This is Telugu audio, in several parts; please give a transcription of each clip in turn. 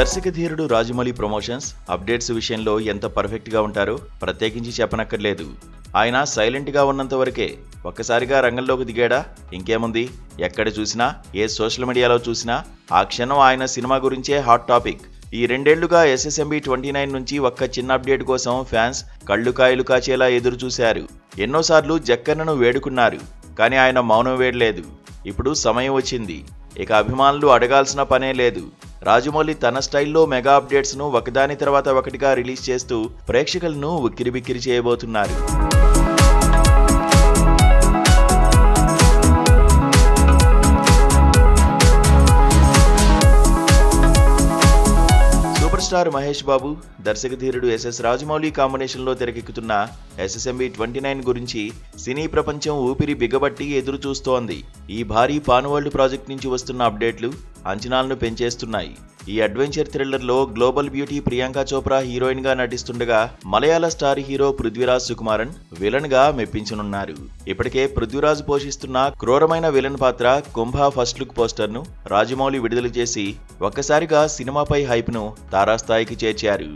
దర్శక ధీరుడు రాజమౌళి ప్రమోషన్స్ అప్డేట్స్ విషయంలో ఎంత పర్ఫెక్ట్ గా ఉంటారో ప్రత్యేకించి చెప్పనక్కర్లేదు. ఆయన సైలెంట్ గా ఉన్నంత వరకే. ఒక్కసారిగా రంగంలోకి దిగాడా ఇంకేముంది. ఎక్కడ చూసినా ఏ సోషల్ మీడియాలో చూసినా ఆ క్షణం ఆయన సినిమా గురించే హాట్ టాపిక్. ఈ 2 ఏళ్లుగా SSMB 29 నుంచి ఒక్క చిన్న అప్డేట్ కోసం ఫ్యాన్స్ కళ్ళు కాయలు కాచేలా ఎదురు చూశారు. ఎన్నోసార్లు జక్కన్నను వేడుకున్నారు, కానీ ఆయన మౌనం వేడలేదు. ఇప్పుడు సమయం వచ్చింది. ఇక అభిమానులు అడగాల్సిన పనే లేదు. రాజమౌళి తన స్టైల్లో మెగా అప్డేట్స్ ను ఒకదాని తర్వాత ఒకటిగా రిలీజ్ చేస్తూ ప్రేక్షకులను ఉక్కిరిబిక్కిరి చేయబోతున్నారు. సూపర్ స్టార్ మహేష్ బాబు, దర్శక ధీరుడు SS రాజమౌళి కాంబినేషన్లో తెరకెక్కుతున్న SSMB 29 గురించి సినీ ప్రపంచం ఊపిరి బిగబట్టి ఎదురు చూస్తోంది. ఈ భారీ పాన్ వరల్డ్ ప్రాజెక్ట్ నుంచి వస్తున్న అప్డేట్లు అంచనాలను పెంచేస్తున్నాయి. ఈ అడ్వెంచర్ థ్రిల్లర్లో global beauty Priyanka Chopra heroine గా నటిస్తుండగా మలయాళ star hero Prithviraj Sukumaran villain గా మెప్పించనున్నారు. ఇప్పటికే పృథ్వీరాజ్ పోషిస్తున్న క్రూరమైన విలన్ పాత్ర కుంభ ఫస్ట్ లుక్ పోస్టర్ ను రాజమౌళి విడుదల చేసి ఒక్కసారిగా సినిమాపై హైప్ ను తారాస్థాయికి చేర్చారు.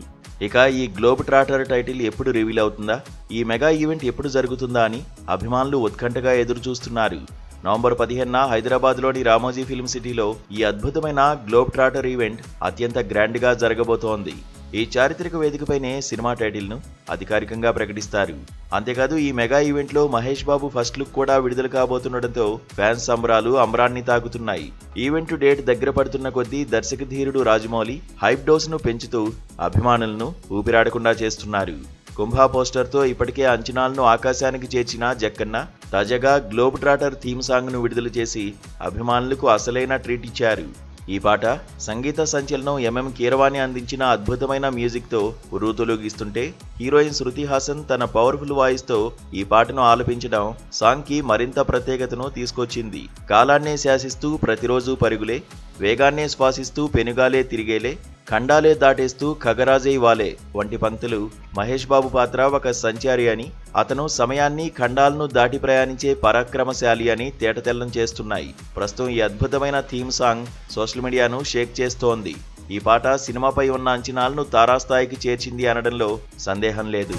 ఇక ఈ గ్లోబ్ ట్రాటర్ టైటిల్ ఎప్పుడు రివీల్ అవుతుందా, ఈ మెగా ఈవెంట్ ఎప్పుడు జరుగుతుందా అని అభిమానులు ఉత్కంఠగా ఎదురు చూస్తున్నారు. నవంబర్ 15న హైదరాబాద్లోని రామోజీ ఫిల్మ్ సిటీలో ఈ అద్భుతమైన గ్లోబ్ ట్రాటర్ ఈవెంట్ అత్యంత గ్రాండ్గా జరగబోతోంది. ఈ చారిత్రక వేదికపైనే సినిమా టైటిల్ను అధికారికంగా ప్రకటిస్తారు. అంతేకాదు ఈ మెగా ఈవెంట్లో మహేష్ బాబు ఫస్ట్ లుక్ కూడా విడుదల కాబోతుండటంతో ఫ్యాన్స్ సంబరాలు అంబరాన్ని తాకుతున్నాయి. ఈవెంట్ డేట్ దగ్గర పడుతున్న కొద్దీ దర్శక ధీరుడు రాజమౌళి హైప్ డోస్ ను పెంచుతూ అభిమానులను ఊపిరాడకుండా చేస్తున్నారు. కుంభ పోస్టర్తో ఇప్పటికే అంచనాలను ఆకాశానికి చేర్చిన జక్కన్న తాజాగా గ్లోబ్ ట్రాటర్ థీమ్ సాంగ్ ను విడుదల చేసి అభిమానులకు అసలైన ట్రీట్ ఇచ్చారు. ఈ పాట సంగీత సంచలనం MM కీరవాణి అందించిన అద్భుతమైన మ్యూజిక్ తో ఉర్రూతలూగిస్తుంటే హీరోయిన్ శృతి హాసన్ తన పవర్ఫుల్ వాయిస్ తో ఈ పాటను ఆలపించడం సాంగ్ కి మరింత ప్రత్యేకతను తీసుకొచ్చింది. కాలాన్నే శాసిస్తూ ప్రతిరోజు పరుగులే, వేగాన్నే శ్వాసిస్తూ పెనుగాలే తిరిగేలే, ఖండాలే దాటేస్తూ ఖగరాజై వాలే వంటి పంక్తులు మహేష్ బాబు పాత్ర ఒక సంచారి అని, అతను సమయాన్ని ఖండాలను దాటి ప్రయాణించే పరాక్రమశాలి అని తేటతెల్లం చేస్తున్నాయి. ప్రస్తుతం ఈ అద్భుతమైన థీమ్ సాంగ్ సోషల్ మీడియాను షేక్ చేస్తోంది. ఈ పాట సినిమాపై ఉన్న అంచనాలను తారాస్థాయికి చేర్చింది అనడంలో సందేహం లేదు.